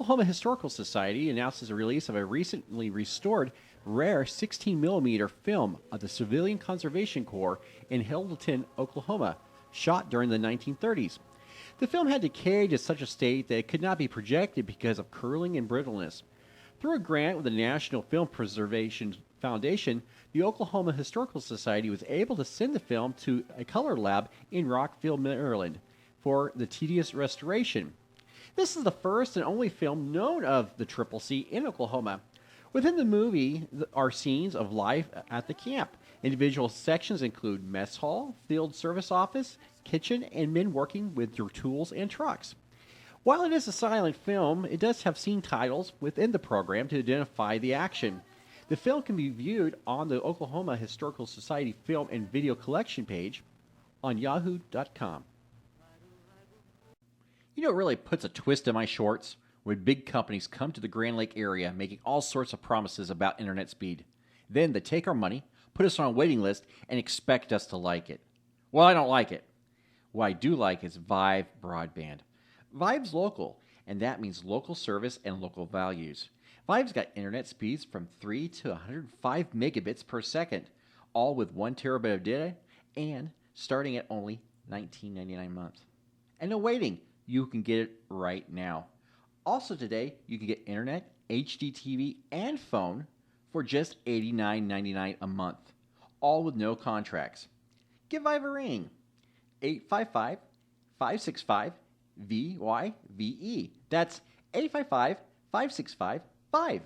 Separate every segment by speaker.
Speaker 1: Oklahoma Historical Society announces the release of a recently restored rare 16 millimeter film of the Civilian Conservation Corps in Hilton, Oklahoma, shot during the 1930s. The film had decayed to such a state that it could not be projected because of curling and brittleness. Through a grant with the National Film Preservation Foundation, the Oklahoma Historical Society was able to send the film to a color lab in Rockville, Maryland, for the tedious restoration. This is the first and only film known of the Triple C in Oklahoma. Within the movie are scenes of life at the camp. Individual sections include mess hall, field service office, kitchen, and men working with their tools and trucks. While it is a silent film, it does have scene titles within the program to identify the action. The film can be viewed on the Oklahoma Historical Society Film and Video Collection page on yahoo.com. You know what really puts a twist in my shorts? When big companies come to the Grand Lake area making all sorts of promises about internet speed. Then they take our money, put us on a waiting list, and expect us to like it. Well, I don't like it. What I do like is Vive Broadband. Vive's local, and that means local service and local values. Vive's got internet speeds from 3 to 105 megabits per second, all with 1 terabyte of data, and starting at only $19.99 a month. And no waiting, you can get it right now. Also today, you can get internet, HD TV, and phone for just $89.99 a month, all with5 Give Vive a ring. 855-565-VYVE. That's 855-565-5.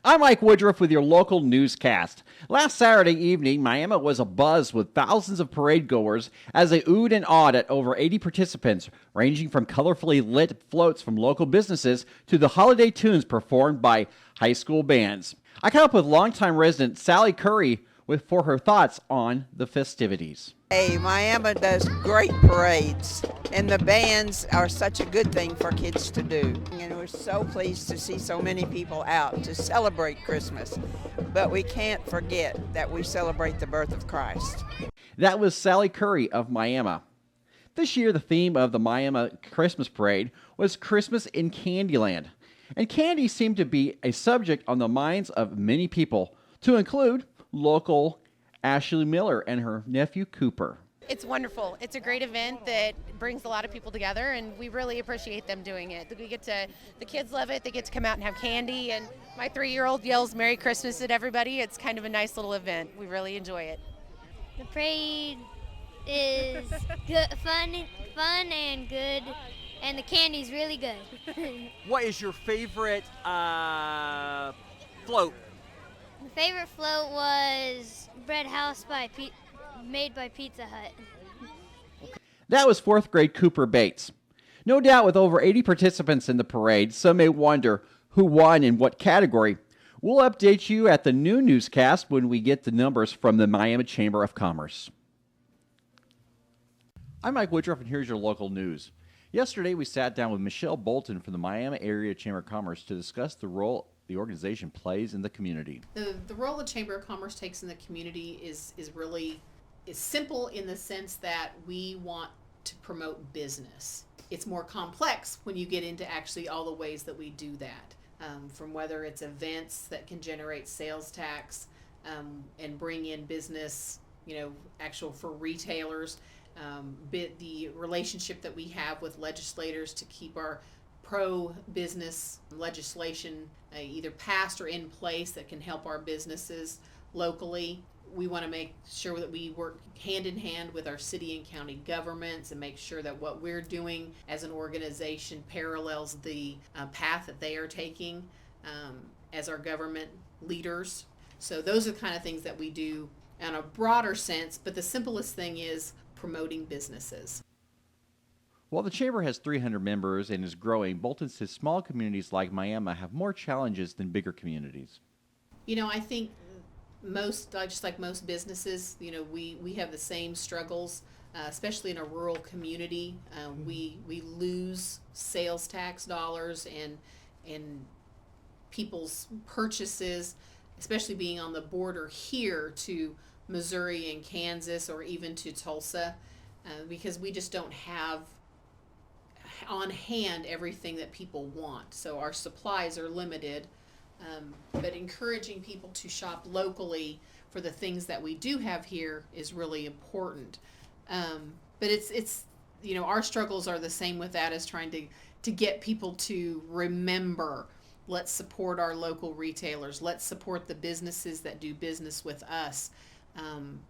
Speaker 1: I'm Mike Woodruff with your local newscast. Last Saturday evening, Miami was abuzz with thousands of parade goers as they oohed and awed at over 80 participants, ranging from colorfully lit floats from local businesses to the holiday tunes performed by high school bands. I caught up with longtime resident Sally Curry for her thoughts on the festivities.
Speaker 2: Hey, Miami does great parades, and the bands are such a good thing for kids to do. And we're so pleased to see so many people out to celebrate Christmas. But we can't forget that we celebrate the birth of Christ.
Speaker 1: That was Sally Curry of Miami. This year, the theme of the Miami Christmas Parade was Christmas in Candyland. And candy seemed to be a subject on the minds of many people, to include local Ashley Miller and her nephew Cooper.
Speaker 3: It's wonderful. It's a great event that brings a lot of people together, and we really appreciate them doing it. The kids love it. They get to come out and have candy, and my 3-year-old yells Merry Christmas at everybody. It's kind of a nice little event. We really enjoy it.
Speaker 4: The parade is good, fun and good, and the candy's really good.
Speaker 5: What is your favorite float?
Speaker 4: My favorite float was Bread House made by Pizza Hut.
Speaker 1: That was 4th grade Cooper Bates. No doubt with over 80 participants in the parade, some may wonder who won in what category. We'll update you at the new newscast when we get the numbers from the Miami Chamber of Commerce. I'm Mike Woodruff, and here's your local news. Yesterday, we sat down with Michelle Bolton from the Miami Area Chamber of Commerce to discuss the role the organization plays in the community.
Speaker 6: The role the Chamber of Commerce takes in the community is simple in the sense that we want to promote business. It's more complex when you get into actually all the ways that we do that, from whether it's events that can generate sales tax and bring in business, actual for retailers, the relationship that we have with legislators to keep our pro-business legislation either passed or in place that can help our businesses locally. We want to make sure that we work hand in hand with our city and county governments and make sure that what we're doing as an organization parallels the path that they are taking as our government leaders. So those are the kind of things that we do in a broader sense, but the simplest thing is promoting businesses.
Speaker 1: While the Chamber has 300 members and is growing, Bolton says small communities like Miami have more challenges than bigger communities.
Speaker 6: I think just like most businesses, we have the same struggles, especially in a rural community. We lose sales tax dollars and people's purchases, especially being on the border here to Missouri and Kansas or even to Tulsa, because we just don't have on hand everything that people want. So our supplies are limited, but encouraging people to shop locally for the things that we do have here is really important. But it's our struggles are the same with that as trying to get people to remember, let's support our local retailers, let's support the businesses that do business with us.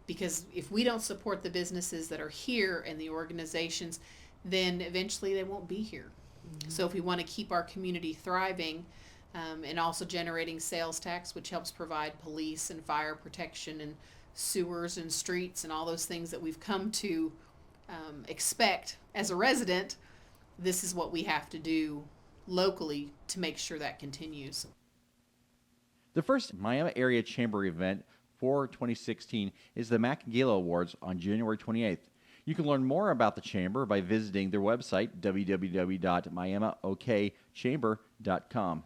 Speaker 6: Because if we don't support the businesses that are here and the organizations, then eventually they won't be here. Mm-hmm. So if we want to keep our community thriving, and also generating sales tax, which helps provide police and fire protection and sewers and streets and all those things that we've come to expect as a resident, this is what we have to do locally to make sure that continues.
Speaker 1: The first Miami Area Chamber event for 2016 is the McGill Awards on January 28th. You can learn more about the Chamber by visiting their website, www.miamiokchamber.com.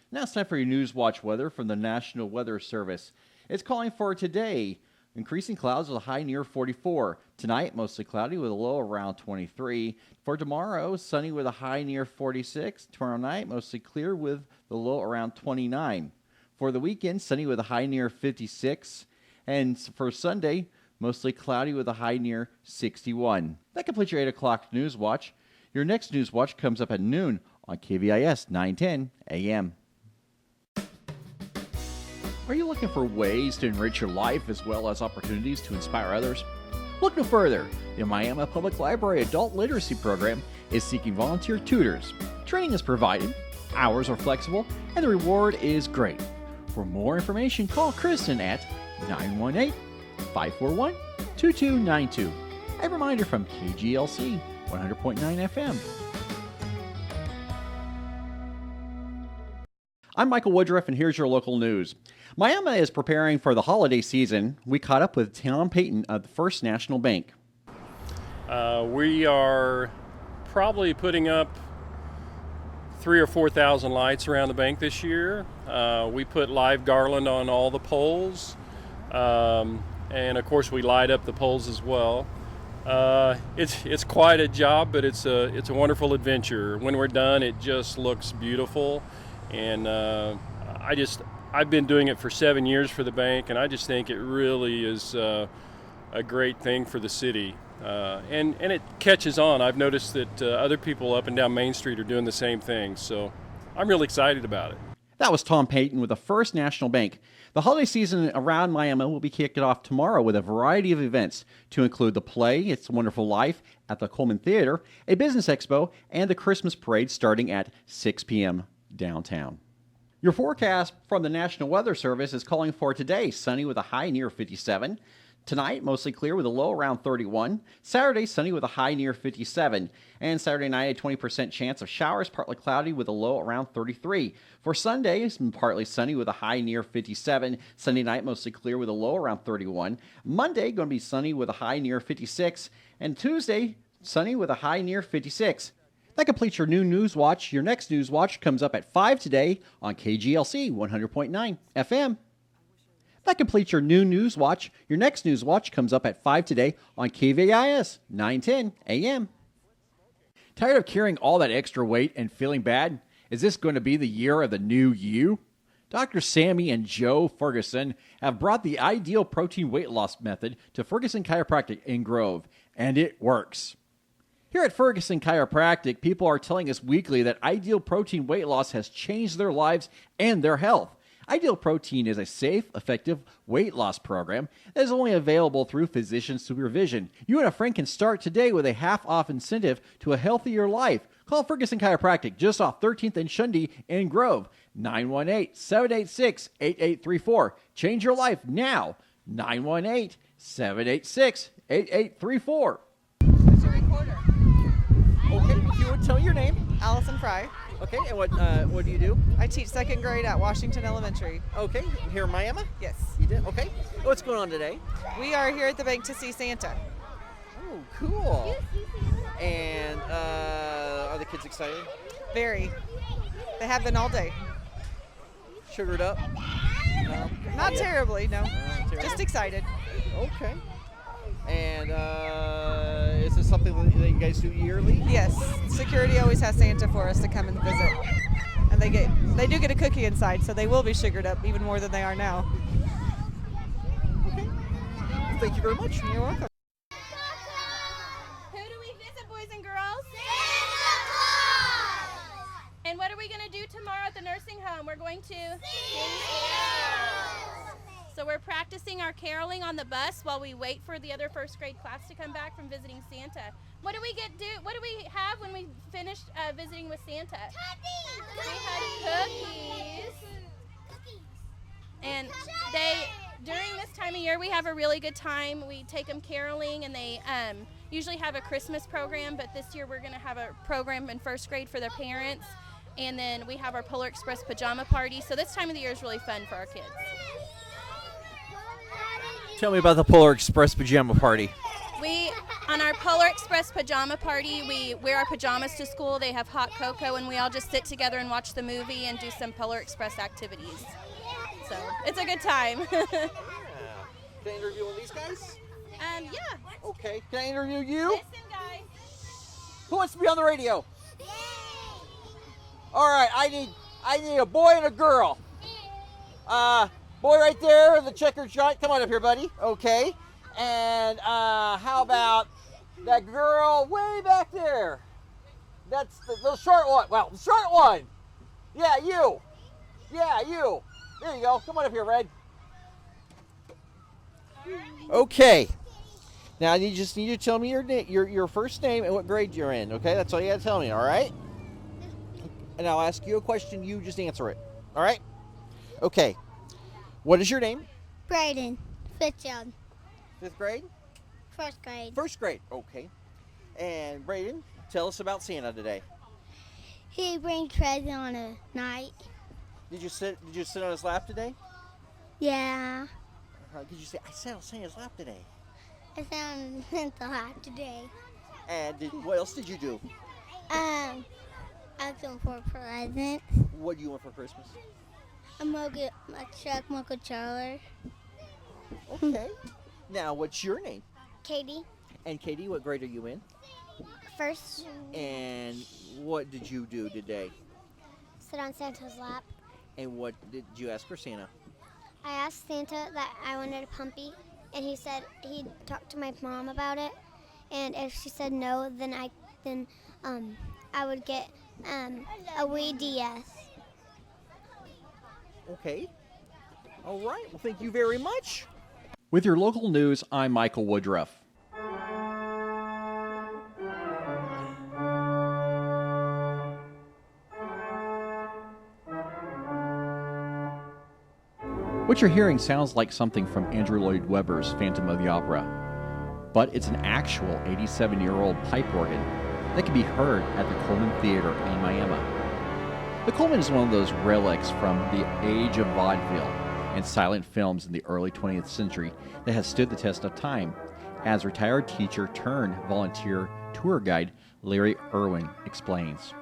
Speaker 1: Now it's time for your Newswatch weather from the National Weather Service. It's calling for today, increasing clouds with a high near 44. Tonight, mostly cloudy with a low around 23. For tomorrow, sunny with a high near 46. Tomorrow night, mostly clear with the low around 29. For the weekend, sunny with a high near 56. And for Sunday, mostly cloudy with a high near 61. That completes your 8 o'clock Newswatch. Your next Newswatch comes up at noon on KVIS 910 AM. Are you looking for ways to enrich your life as well as opportunities to inspire others? Look no further. The Miami Public Library Adult Literacy Program is seeking volunteer tutors. Training is provided, hours are flexible, and the reward is great. For more information, call Kristen at 918-541-2292. A reminder from KGLC 100.9 FM. I'm Michael Woodruff, and here's your local news. Miami is preparing for the holiday season. We caught up with Tom Payton of the First National Bank.
Speaker 7: We are probably putting up 3,000 or 4,000 lights around the bank this year. We put live garland on all the poles, and of course we light up the poles as well. It's quite a job, but it's a wonderful adventure. When we're done, it just looks beautiful, and I've been doing it for 7 years for the bank, and I just think it really is a great thing for the city. And it catches on. I've noticed that other people up and down Main Street are doing the same thing, so I'm really excited about it.
Speaker 1: That was Tom Payton with the First National Bank. The holiday season around Miami will be kicked off tomorrow with a variety of events to include the play, It's a Wonderful Life, at the Coleman Theater, a business expo, and the Christmas parade starting at 6 p.m. downtown. Your forecast from the National Weather Service is calling for today, sunny with a high near 57. Tonight, mostly clear with a low around 31. Saturday, sunny with a high near 57. And Saturday night, a 20% chance of showers, partly cloudy with a low around 33. For Sunday, it's partly sunny with a high near 57. Sunday night, mostly clear with a low around 31. Monday, going to be sunny with a high near 56. And Tuesday, sunny with a high near 56. That completes your new Newswatch. Your next Newswatch comes up at 5 today on KGLC 100.9 FM. That completes your new Newswatch. Your next Newswatch comes up at 5 today on KVIS 910 AM. Tired of carrying all that extra weight and feeling bad? Is this going to be the year of the new you? Dr. Sammy and Joe Ferguson have brought the ideal protein weight loss method to Ferguson Chiropractic in Grove, and it works. Here at Ferguson Chiropractic, people are telling us weekly that Ideal Protein weight loss has changed their lives and their health. Ideal Protein is a safe, effective weight loss program that is only available through physician supervision. You and a friend can start today with a half-off incentive to a healthier life. Call Ferguson Chiropractic just off 13th and Shundy in Grove, 918-786-8834. Change your life now, 918-786-8834.
Speaker 5: Okay, if you would tell your name.
Speaker 8: Allison Fry.
Speaker 5: Okay, and what do you do?
Speaker 8: I teach second grade at Washington Elementary.
Speaker 5: Okay, here in Miami?
Speaker 8: Yes.
Speaker 5: You did? Okay. What's going on today?
Speaker 8: We are here at the bank to see Santa.
Speaker 5: Oh, cool. And are the kids excited?
Speaker 8: Very. They have been all day.
Speaker 5: Sugared up? No?
Speaker 8: Not terribly, no.
Speaker 5: Terribly.
Speaker 8: Just excited.
Speaker 5: Okay. And Is this something that you guys do yearly?
Speaker 8: Yes, security always has Santa for us to come and visit. And they do get a cookie inside, so they will be sugared up even more than they are now.
Speaker 5: Okay. Thank you very much.
Speaker 8: You're welcome.
Speaker 9: Who do we visit, boys and girls? And what are we going to do tomorrow at the nursing home? We're going to sing carols. So we're practicing our caroling on the bus while we wait for the other first grade class to come back from visiting Santa. What do we have when we finish visiting with Santa? We had cookies. And during this time of year, we have a really good time. We take them caroling, and they usually have a Christmas program, but this year we're going to have a program in first grade for their parents. And then we have our Polar Express pajama party. So this time of the year is really fun for our kids.
Speaker 5: Tell me about the Polar Express pajama party.
Speaker 9: On our Polar Express pajama party, we wear our pajamas to school. They have hot cocoa, and we all just sit together and watch the movie and do some Polar Express activities. So it's a good time.
Speaker 5: Yeah. Can I interview one of these guys?
Speaker 9: Yeah.
Speaker 5: Okay. Can I interview you?
Speaker 9: Listen, guys.
Speaker 5: Who wants to be on the radio? All right. I need a boy and a girl. Boy right there in the checkered shirt. Come on up here, buddy. Okay. And how about that girl way back there? That's the short one. Well, the short one. Yeah, you. Yeah, you. There you go. Come on up here, Red. Okay. Now you just need to tell me your first name and what grade you're in. Okay, that's all you got to tell me. All right. And I'll ask you a question. You just answer it. All right. Okay. What is your name?
Speaker 4: Brayden, 5th grade.
Speaker 5: 5th grade?
Speaker 4: 1st grade.
Speaker 5: 1st grade. Okay. And Brayden, tell us about Santa today.
Speaker 4: He brings presents on a night.
Speaker 5: Did you sit on his lap today?
Speaker 4: Yeah.
Speaker 5: Did you say I sat on Santa's lap today?
Speaker 4: I found Santa's lap today.
Speaker 5: And what else did you do?
Speaker 4: I asked him for presents.
Speaker 5: What do you want for Christmas?
Speaker 4: A truck mocha chiller.
Speaker 5: Okay. Now, what's your name?
Speaker 4: Katie,
Speaker 5: And Katie, what grade are you in?
Speaker 4: 1st.
Speaker 5: And what did you do today?
Speaker 4: Sit on Santa's lap.
Speaker 5: And what did you ask for Santa?
Speaker 4: I asked Santa that I wanted a pumpy, and he said he'd talk to my mom about it, and if she said no, then I would get a Wii DS.
Speaker 5: Okay. All right. Well, thank you very much.
Speaker 1: With your local news, I'm Michael Woodruff. What you're hearing sounds like something from Andrew Lloyd Webber's Phantom of the Opera, but it's an actual 87-year-old pipe organ that can be heard at the Coleman Theater in Miami. The Coleman is one of those relics from the age of vaudeville and silent films in the early 20th century that has stood the test of time, as retired teacher turned volunteer tour guide Larry Irwin explains.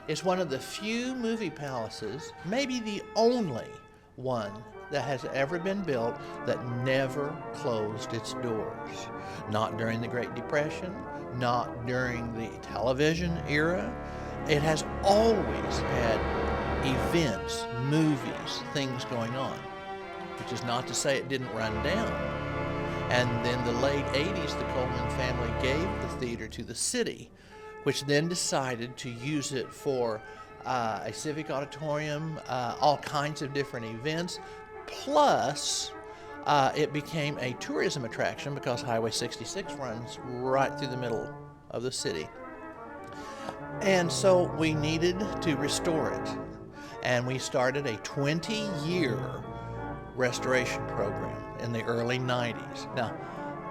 Speaker 10: It's one of the few movie palaces, maybe the only one that has ever been built that never closed its doors. Not during the Great Depression, not during the television era. It has always had events, movies, things going on, which is not to say it didn't run down. And then the late 80s, the Coleman family gave the theater to the city, which then decided to use it for a civic auditorium, all kinds of different events. Plus, it became a tourism attraction because Highway 66 runs right through the middle of the city. And so we needed to restore it. And we started a 20-year restoration program in the early 90s. Now,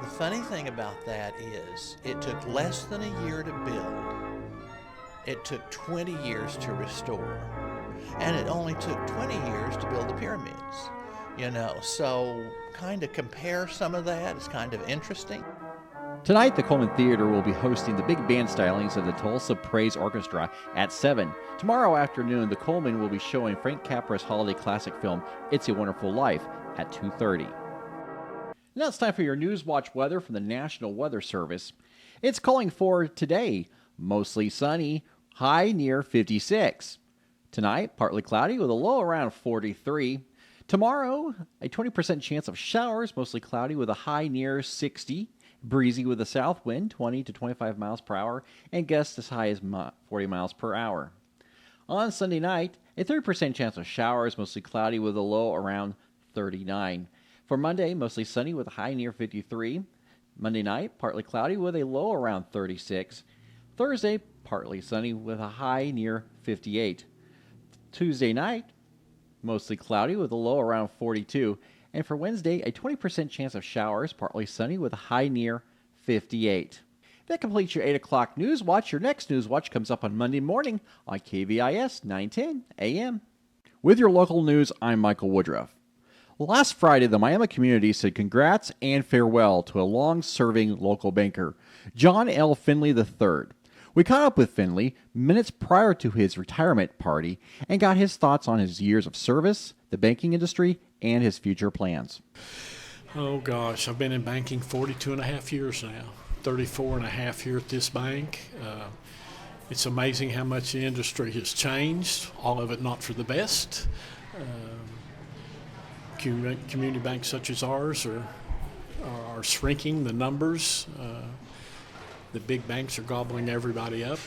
Speaker 10: the funny thing about that is it took less than a year to build. It took 20 years to restore. And it only took 20 years to build the pyramids. You know, so kind of compare some of that. It's kind of interesting.
Speaker 1: Tonight, the Coleman Theater will be hosting the big band stylings of the Tulsa Praise Orchestra at 7. Tomorrow afternoon, the Coleman will be showing Frank Capra's holiday classic film, It's a Wonderful Life, at 2:30. Now it's time for your Newswatch weather from the National Weather Service. It's calling for today, mostly sunny, high near 56. Tonight, partly cloudy with a low around 43. Tomorrow, a 20% chance of showers, mostly cloudy with a high near 60. Breezy with a south wind, 20 to 25 miles per hour, and gusts as high as 40 miles per hour. On Sunday night, a 30% chance of showers, mostly cloudy with a low around 39. For Monday, mostly sunny with a high near 53. Monday night, partly cloudy with a low around 36. Thursday, partly sunny with a high near 58. Tuesday night, mostly cloudy with a low around 42. And for Wednesday, a 20% chance of showers, partly sunny with a high near 58. That completes your 8 o'clock News Watch. Your next News Watch comes up on Monday morning on KVIS 910 AM. With your local news, I'm Michael Woodruff. Last Friday, the Miami community said congrats and farewell to a long-serving local banker, John L. Finley III. We caught up with Finley minutes prior to his retirement party and got his thoughts on his years of service, the banking industry, and his future plans.
Speaker 11: Oh gosh, I've been in banking 42 and a half years now, 34 and a half here at this bank. It's amazing how much the industry has changed, all of it not for the best. Community banks such as ours are shrinking the numbers. The big banks are gobbling everybody up.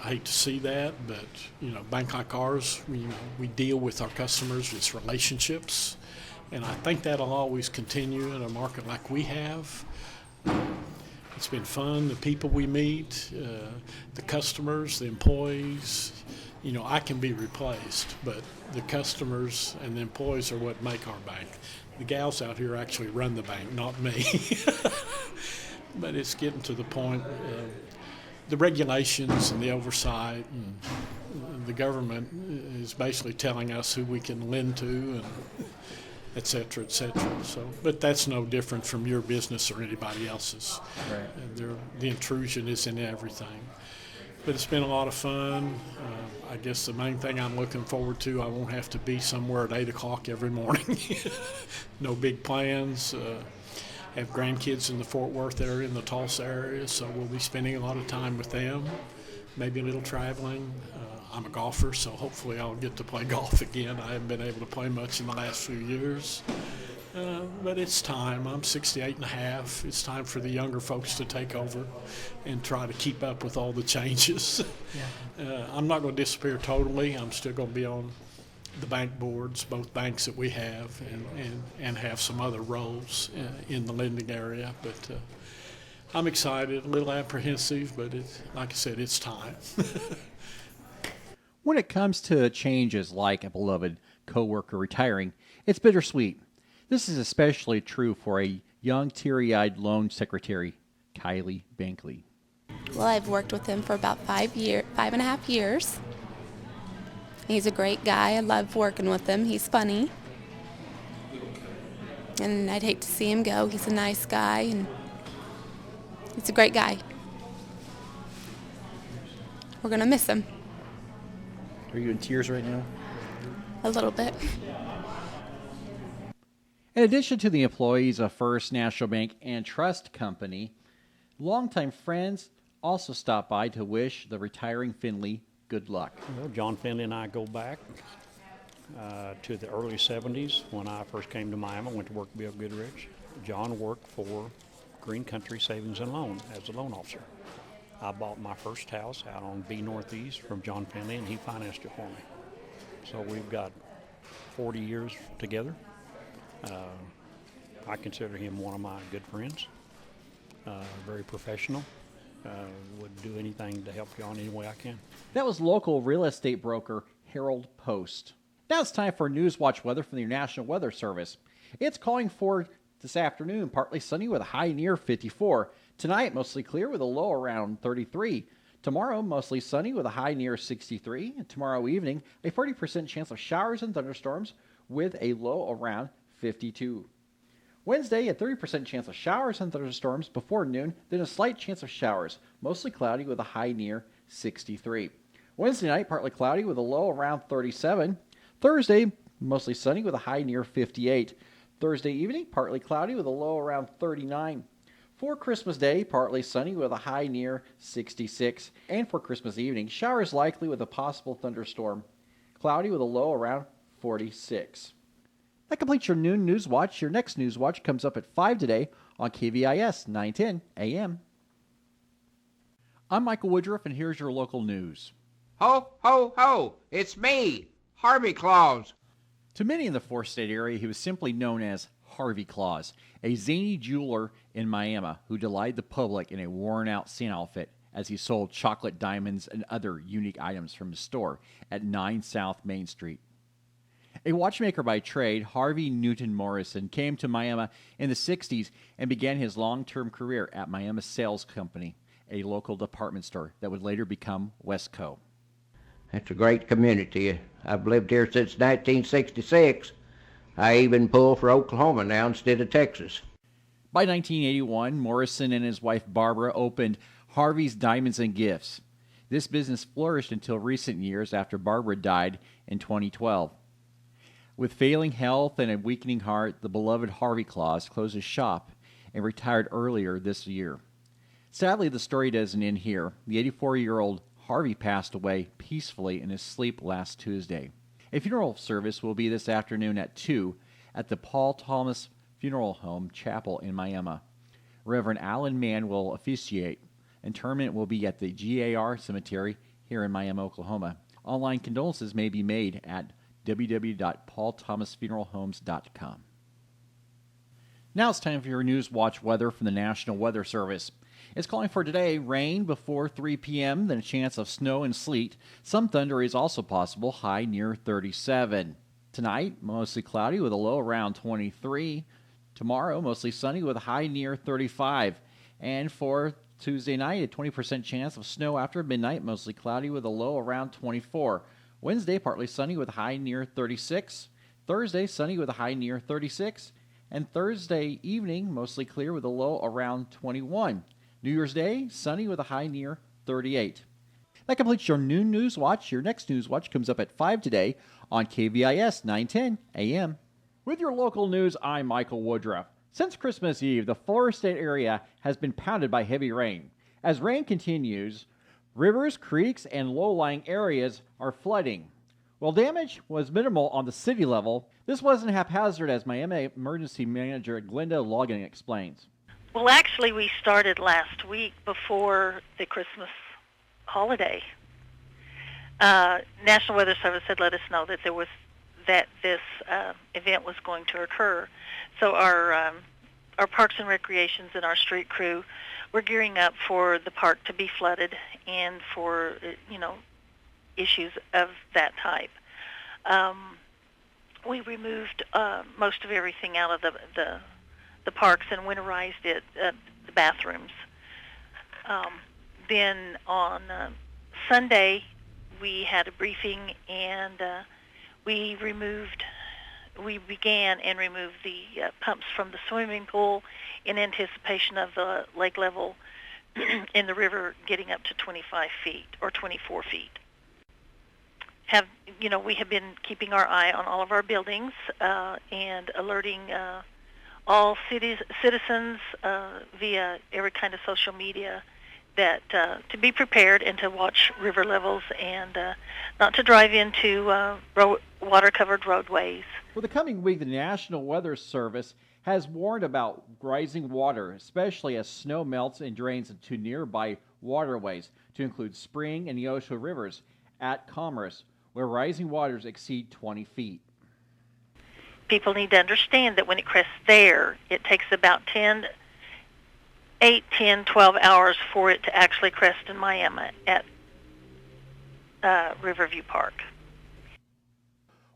Speaker 11: I hate to see that, but a bank like ours, we deal with our customers, it's relationships, and I think that'll always continue in a market like we have. It's been fun, the people we meet, the customers, the employees. I can be replaced, but the customers and the employees are what make our bank. The gals out here actually run the bank, not me. But it's getting to the point, the regulations and the oversight and the government is basically telling us who we can lend to and et cetera, et cetera. So, but that's no different from your business or anybody else's. Right. The intrusion is in everything. But it's been a lot of fun. I guess the main thing I'm looking forward to, I won't have to be somewhere at 8 o'clock every morning. No big plans. Have grandkids in the Fort Worth area, in the Tulsa area, so we'll be spending a lot of time with them, maybe a little traveling. I'm a golfer, so hopefully I'll get to play golf again. I haven't been able to play much in the last few years. But it's time. I'm 68 and a half. It's time for the younger folks to take over and try to keep up with all the changes. Yeah. I'm not going to disappear totally. I'm still going to be on the bank boards, both banks that we have, and have some other roles in the lending area. But I'm excited, a little apprehensive, but like I said, it's time.
Speaker 1: When it comes to changes like a beloved coworker retiring, it's bittersweet. This is especially true for a young, teary-eyed loan secretary, Kylie Bankley.
Speaker 12: Well, I've worked with him for about 5.5 years. He's a great guy. I love working with him. He's funny. And I'd hate to see him go. He's a nice guy, and he's a great guy. We're going to miss him.
Speaker 1: Are you in tears right now?
Speaker 12: A little bit.
Speaker 1: In addition to the employees of First National Bank and Trust Company, longtime friends also stopped by to wish the retiring Finley good luck.
Speaker 13: Well, John Finley and I go back to the early 70s when I first came to Miami. Went to work for Bill Goodrich. John worked for Green Country Savings and Loan as a loan officer. I bought my first house out on B Northeast from John Finley, and he financed it for me. So we've got 40 years together. I consider him one of my good friends. Very professional. Would do anything to help you on any way I can.
Speaker 1: That was local real estate broker Harold Post. Now it's time for Newswatch weather from the National Weather Service. It's calling for this afternoon, partly sunny with a high near 54. Tonight, mostly clear with a low around 33. Tomorrow, mostly sunny with a high near 63. And tomorrow evening, a 40% chance of showers and thunderstorms with a low around 52. Wednesday, a 30% chance of showers and thunderstorms before noon, then a slight chance of showers, mostly cloudy with a high near 63. Wednesday night, partly cloudy with a low around 37. Thursday, mostly sunny with a high near 58. Thursday evening, partly cloudy with a low around 39. For Christmas Day, partly sunny with a high near 66. And for Christmas evening, showers likely with a possible thunderstorm. Cloudy with a low around 46. That completes your noon News Watch. Your next News Watch comes up at 5 today on KVIS 910 AM. I'm Michael Woodruff, and here's your local news.
Speaker 14: Ho, ho, ho! It's me, Harvey Claus.
Speaker 1: To many in the four-state area, he was simply known as Harvey Claus, a zany jeweler in Miami who delighted the public in a worn-out Santa outfit as he sold chocolate diamonds and other unique items from his store at 9 South Main Street. A watchmaker by trade, Harvey Newton Morrison came to Miami in the 60s and began his long-term career at Miami Sales Company, a local department store that would later become Westco.
Speaker 14: It's a great community. I've lived here since 1966. I even pull for Oklahoma now instead of Texas.
Speaker 1: By 1981, Morrison and his wife Barbara opened Harvey's Diamonds and Gifts. This business flourished until recent years after Barbara died in 2012. With failing health and a weakening heart, the beloved Harvey Claus closed his shop and retired earlier this year. Sadly, the story doesn't end here. The 84-year-old Harvey passed away peacefully in his sleep last Tuesday. A funeral service will be this afternoon at 2 at the Paul Thomas Funeral Home Chapel in Miami. Reverend Alan Mann will officiate. Interment will be at the GAR Cemetery here in Miami, Oklahoma. Online condolences may be made at www.paulthomasfuneralhomes.com. Now it's time for your News Watch weather from the National Weather Service. It's calling for today rain before 3 p.m., then a chance of snow and sleet. Some thunder is also possible, high near 37. Tonight, mostly cloudy with a low around 23. Tomorrow, mostly sunny with a high near 35. And for Tuesday night, a 20% chance of snow after midnight, mostly cloudy with a low around 24. Wednesday, partly sunny with a high near 36. Thursday, sunny with a high near 36. And Thursday evening, mostly clear with a low around 21. New Year's Day, sunny with a high near 38. That completes your noon News Watch. Your next News Watch comes up at 5 today on KVIS 910 AM. With your local news, I'm Michael Woodruff. Since Christmas Eve, the four-state area has been pounded by heavy rain. As rain continues, rivers, creeks, and low-lying areas are flooding. While damage was minimal on the city level, this wasn't haphazard, as Miami Emergency Manager Glenda Logan explains.
Speaker 15: Well, actually, we started last week before the Christmas holiday. National Weather Service had let us know that this event was going to occur. So our Parks and Recreations and our street crew were gearing up for the park to be flooded and for issues of that type. We removed most of everything out of the parks and winterized it, the bathrooms. Then on Sunday, we had a briefing and we began and removed the pumps from the swimming pool in anticipation of the lake level in the river getting up to 25 feet or 24 feet. We have been keeping our eye on all of our buildings and alerting all citizens via every kind of social media that to be prepared and to watch river levels and not to drive into water-covered roadways.
Speaker 1: For the coming week, the National Weather Service has warned about rising water, especially as snow melts and drains into nearby waterways, to include Spring and Neosho rivers at Commerce, where rising waters exceed 20 feet.
Speaker 15: People need to understand that when it crests there, it takes about 8, 10, 12 hours for it to actually crest in Miami at Riverview Park.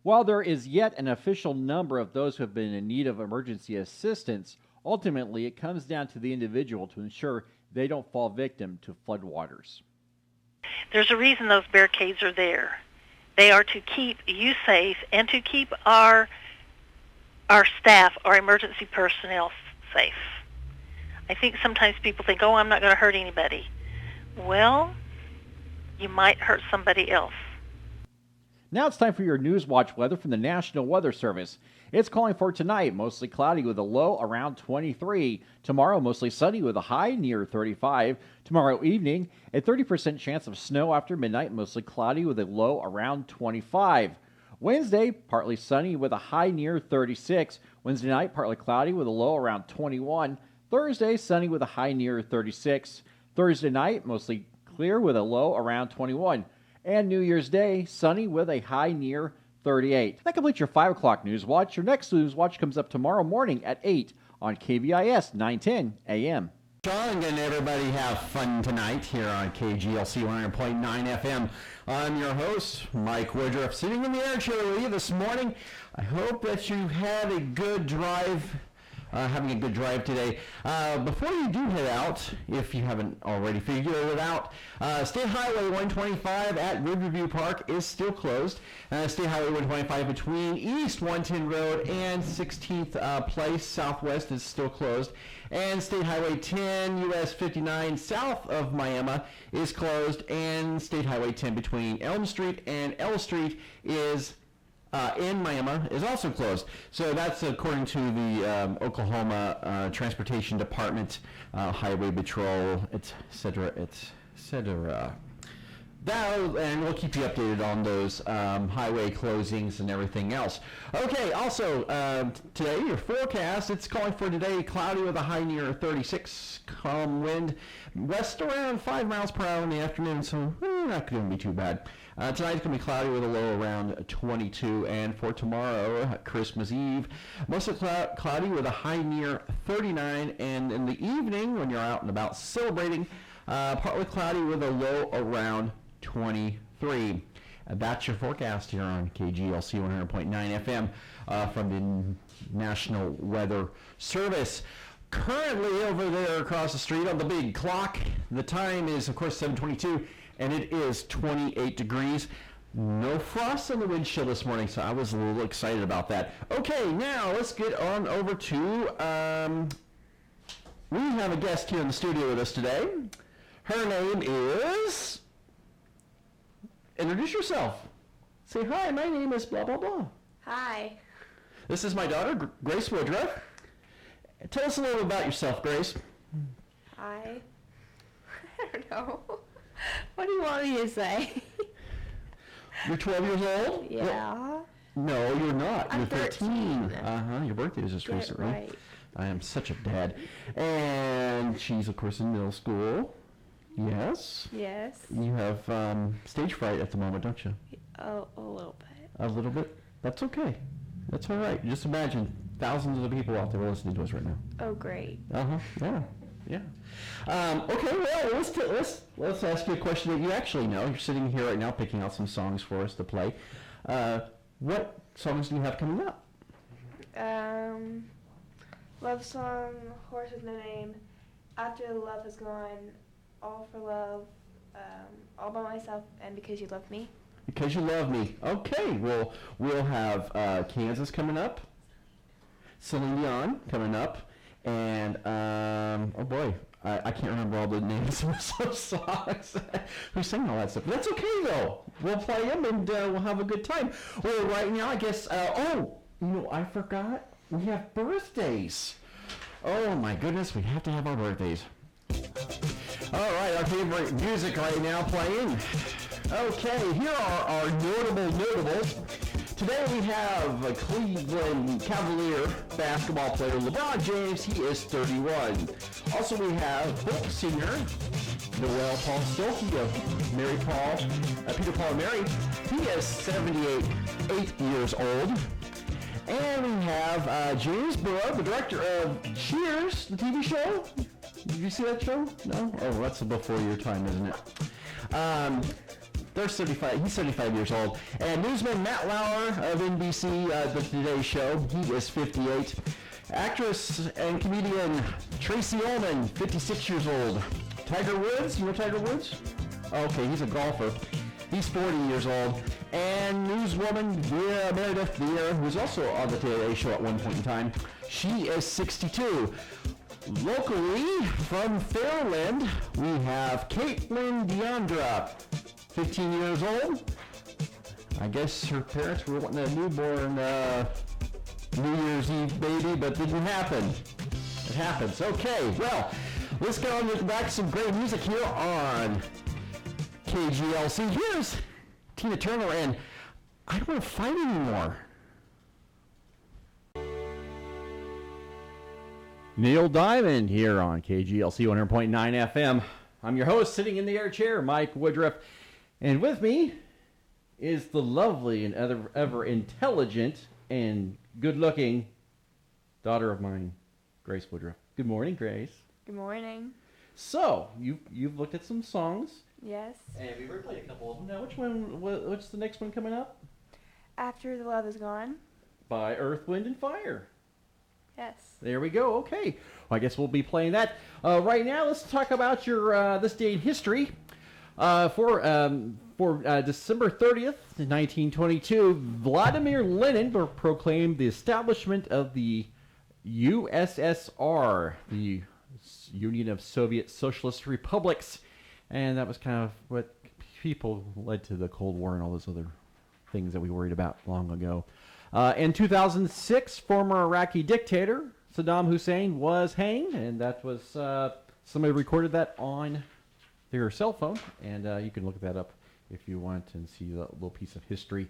Speaker 1: While there is yet an official number of those who have been in need of emergency assistance, ultimately it comes down to the individual to ensure they don't fall victim to floodwaters.
Speaker 15: There's a reason those barricades are there. They are to keep you safe and to keep our staff, our emergency personnel safe. I think sometimes people think, I'm not going to hurt anybody. Well, you might hurt somebody else.
Speaker 1: Now it's time for your Newswatch weather from the National Weather Service. It's calling for tonight, mostly cloudy with a low around 23. Tomorrow, mostly sunny with a high near 35. Tomorrow evening, a 30% chance of snow after midnight, mostly cloudy with a low around 25. Wednesday, partly sunny with a high near 36. Wednesday night, partly cloudy with a low around 21. Thursday, sunny with a high near 36. Thursday night, mostly clear with a low around 21. And New Year's Day, sunny with a high near 38. That completes your 5 o'clock News Watch. Your next News Watch comes up tomorrow morning at 8 on KVIS 910 AM.
Speaker 16: John and everybody have fun tonight here on KGLC 100.9 FM. I'm your host, Mike Woodruff, sitting in the air chair with you this morning. I hope that you had a good drive. Having a good drive today. Before you do head out, if you haven't already figured it out, State Highway 125 at Riverview Park is still closed. State Highway 125 between East 110 Road and 16th Place Southwest is still closed. And State Highway 10 US 59 south of Miami is closed. And State Highway 10 between Elm Street and L Street is in Miami is also closed. So that's according to the Oklahoma Transportation Department, Highway Patrol, etc., etc. And we'll keep you updated on those highway closings and everything else. Okay, also today, your forecast, it's calling for today cloudy with a high near 36, calm wind, west around 5 miles per hour in the afternoon, so not going to be too bad. Tonight it's going to be cloudy with a low around 22, and for tomorrow, Christmas Eve, mostly cloudy with a high near 39, and in the evening, when you're out and about celebrating, partly cloudy with a low around 23. That's your forecast here on KGLC 100.9 FM from the National Weather Service. Currently over there across the street on the big clock, the time is, of course, 7:22. And it is 28 degrees. No frost on the windshield this morning, so I was a little excited about that. Okay, now let's get on over to, we have a guest here in the studio with us today. Her name is, introduce yourself. Say, hi, my name is blah, blah, blah.
Speaker 17: Hi.
Speaker 16: This is my daughter, Grace Woodruff. Tell us a little about yourself, Grace.
Speaker 17: Hi. I don't know. What do you want me to say?
Speaker 16: You're 12 years old?
Speaker 17: Yeah.
Speaker 16: No, you're not.
Speaker 17: I'm
Speaker 16: You're 13.
Speaker 17: 13.
Speaker 16: Your birthday was just
Speaker 17: Get it
Speaker 16: recently.
Speaker 17: right.
Speaker 16: I am such a dad. And she's, of course, in middle school. Yes?
Speaker 17: Yes.
Speaker 16: You have stage fright at the moment, don't you?
Speaker 17: Oh, a little bit.
Speaker 16: A little bit? That's okay. That's all right. Just imagine thousands of people out there listening to us right now.
Speaker 17: Oh, great.
Speaker 16: Yeah. Yeah. Okay, well, let's ask you a question that you actually know. You're sitting here right now picking out some songs for us to play. What songs do you have coming up?
Speaker 17: Love song, Horse with No Name, After the Love Has Gone, All for Love, All by Myself, and Because You Love Me.
Speaker 16: Because You Love Me. Okay, well, we'll have Kansas coming up, Celine Dion coming up, and, oh boy, I can't remember all the names of those songs. Who sang all that stuff? But that's okay, though. We'll play them, and we'll have a good time. Well, right now, I guess, I forgot. We have birthdays. Oh, my goodness, we have to have our birthdays. All right, our favorite music right now playing. Okay, here are our notables. Today we have a Cleveland Cavalier basketball player, LeBron James. He is 31. Also we have folk singer, Noel Paul Stokey of Mary Paul, Peter Paul and Mary. He is 78 years old. And we have James Burrow, the director of Cheers, the TV show. Did you see that show? No? Oh, that's before your time, isn't it? They're 75. He's 75 years old. And newsman Matt Lauer of NBC, the Today Show, he is 58. Actress and comedian Tracy Ullman, 56 years old. Tiger Woods, you know Tiger Woods? Okay, he's a golfer. He's 40 years old. And newswoman Meredith Vieira, who's also on the Today Show at one point in time, she is 62. Locally, from Fairland, we have Caitlin Deandra, 15 years old. I guess her parents were wanting a newborn New Year's Eve baby, but didn't happen. It happens. Okay, well, let's go on with back to some great music here on KGLC. Here's Tina Turner and I Don't Want to Fight Anymore.
Speaker 1: Neil Diamond here on KGLC 100.9 FM. I'm your host, sitting in the air chair, Mike Woodruff. And with me is the lovely and ever intelligent and good-looking daughter of mine, Grace Woodruff. Good morning, Grace.
Speaker 17: Good morning.
Speaker 1: So, you've looked at some songs.
Speaker 17: Yes.
Speaker 1: And we've already played a couple of them. Now, what's the next one coming up?
Speaker 17: After the Love Is Gone.
Speaker 1: By Earth, Wind, and Fire.
Speaker 17: Yes.
Speaker 1: There we go. Okay. Well, I guess we'll be playing that. Right now, let's talk about your this day in history. For December 30th, 1922, Vladimir Lenin proclaimed the establishment of the USSR, the Union of Soviet Socialist Republics. And that was kind of what people led to the Cold War and all those other things that we worried about long ago. In 2006, former Iraqi dictator Saddam Hussein was hanged, and that was somebody recorded that on their cell phone, and you can look that up if you want and see the little piece of history.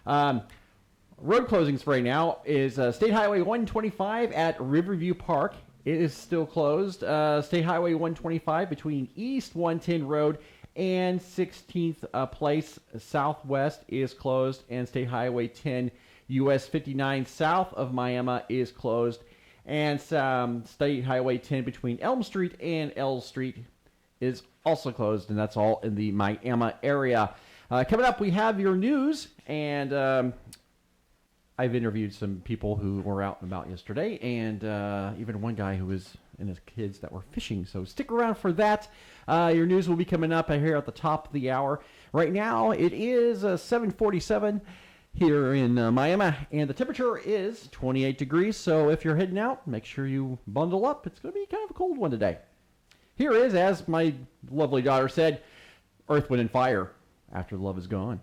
Speaker 1: Road closings right now is State Highway 125 at Riverview Park. It is still closed. State Highway 125 between East 110 Road and 16th Place Southwest is closed, and State Highway 10 US 59 south of Miami is closed, and State Highway 10 between Elm Street and L Street is also closed, and that's all in the Miami area. Coming up, we have your news, and I've interviewed some people who were out and about yesterday, and even one guy who was and his kids that were fishing, so stick around for that. Your news will be coming up here at the top of the hour. Right now, it is 7:47 here in Miami, and the temperature is 28 degrees, so if you're heading out, make sure you bundle up. It's going to be kind of a cold one today. Here is, as my lovely daughter said, Earth, Wind, and Fire, After the Love Is Gone.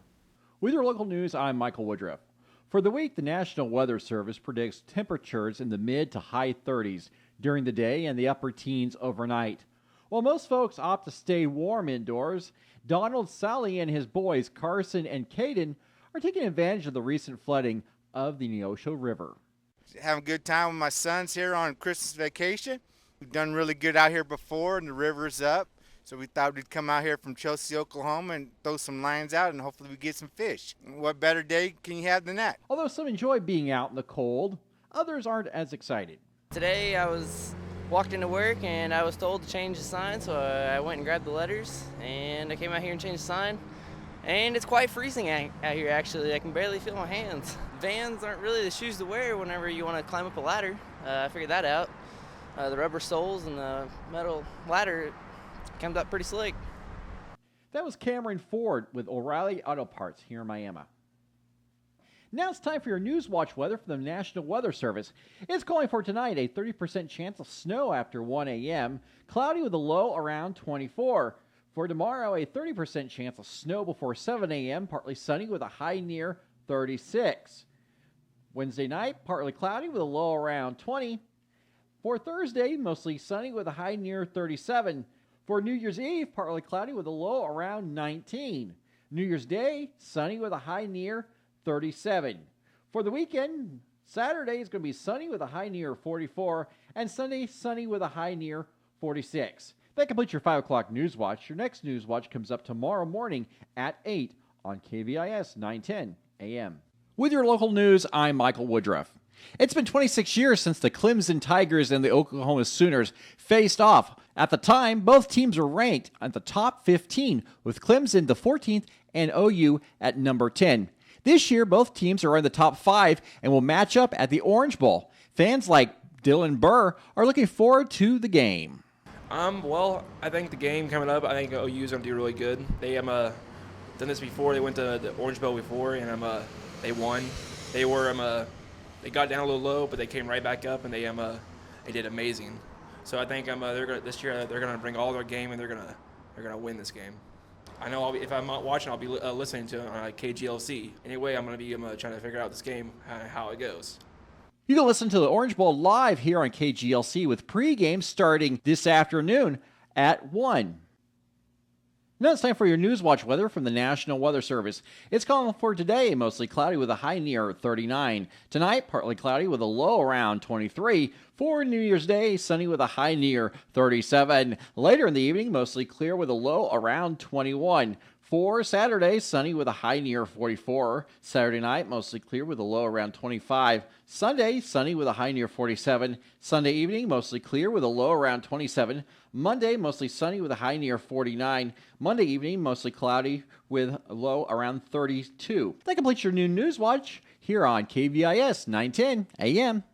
Speaker 1: With your local news, I'm Michael Woodruff. For the week, the National Weather Service predicts temperatures in the mid to high 30s during the day and the upper teens overnight. While most folks opt to stay warm indoors, Donald Sally and his boys, Carson and Caden, are taking advantage of the recent flooding of the Neosho River.
Speaker 18: Having a good time with my sons here on Christmas vacation. We've done really good out here before, and the river's up, so we thought we'd come out here from Chelsea, Oklahoma, and throw some lines out, and hopefully we get some fish. What better day can you have than that?
Speaker 1: Although some enjoy being out in the cold, others aren't as excited.
Speaker 19: Today I walked into work and I was told to change the sign, so I went and grabbed the letters, and I came out here and changed the sign. And it's quite freezing out here, actually. I can barely feel my hands. Vans aren't really the shoes to wear whenever you want to climb up a ladder. I figured that out. The rubber soles and the metal ladder comes up pretty slick.
Speaker 1: That was Cameron Ford with O'Reilly Auto Parts here in Miami. Now it's time for your Newswatch weather from the National Weather Service. It's calling for tonight a 30% chance of snow after 1 a.m., cloudy with a low around 24. For tomorrow, a 30% chance of snow before 7 a.m., partly sunny with a high near 36. Wednesday night, partly cloudy with a low around 20. For Thursday, mostly sunny with a high near 37. For New Year's Eve, partly cloudy with a low around 19. New Year's Day, sunny with a high near 37. For the weekend, Saturday is going to be sunny with a high near 44, and Sunday, sunny with a high near 46. That completes your 5 o'clock Newswatch. Your next Newswatch comes up tomorrow morning at 8 on KVIS 910 AM. With your local news, I'm Michael Woodruff. It's been 26 years since the Clemson Tigers and the Oklahoma Sooners faced off. At the time, both teams were ranked at the top 15, with Clemson the 14th and OU at number 10. This year, both teams are in the top 5 and will match up at the Orange Bowl. Fans like Dylan Burr are looking forward to the game.
Speaker 20: Well, I think the game coming up, I think OU is going to do really good. They have done this before. They went to the Orange Bowl before, and they won. They got down a little low, but they came right back up, and they did amazing. So I think this year they're going to bring all their game, and they're going to win this game. I know if I'm not watching, I'll be listening to it on KGLC. Anyway, I'm going to be trying to figure out this game, how it goes.
Speaker 1: You can listen to the Orange Bowl live here on KGLC with pregame starting this afternoon at 1. Now it's time for your Newswatch weather from the National Weather Service. It's calling for today, mostly cloudy with a high near 39. Tonight, partly cloudy with a low around 23. For New Year's Day, sunny with a high near 37. Later in the evening, mostly clear with a low around 21. For Saturday, sunny with a high near 44. Saturday night, mostly clear with a low around 25. Sunday, sunny with a high near 47. Sunday evening, mostly clear with a low around 27. Monday, mostly sunny with a high near 49. Monday evening, mostly cloudy with a low around 32. That completes your new Newswatch here on KVIS 910 AM.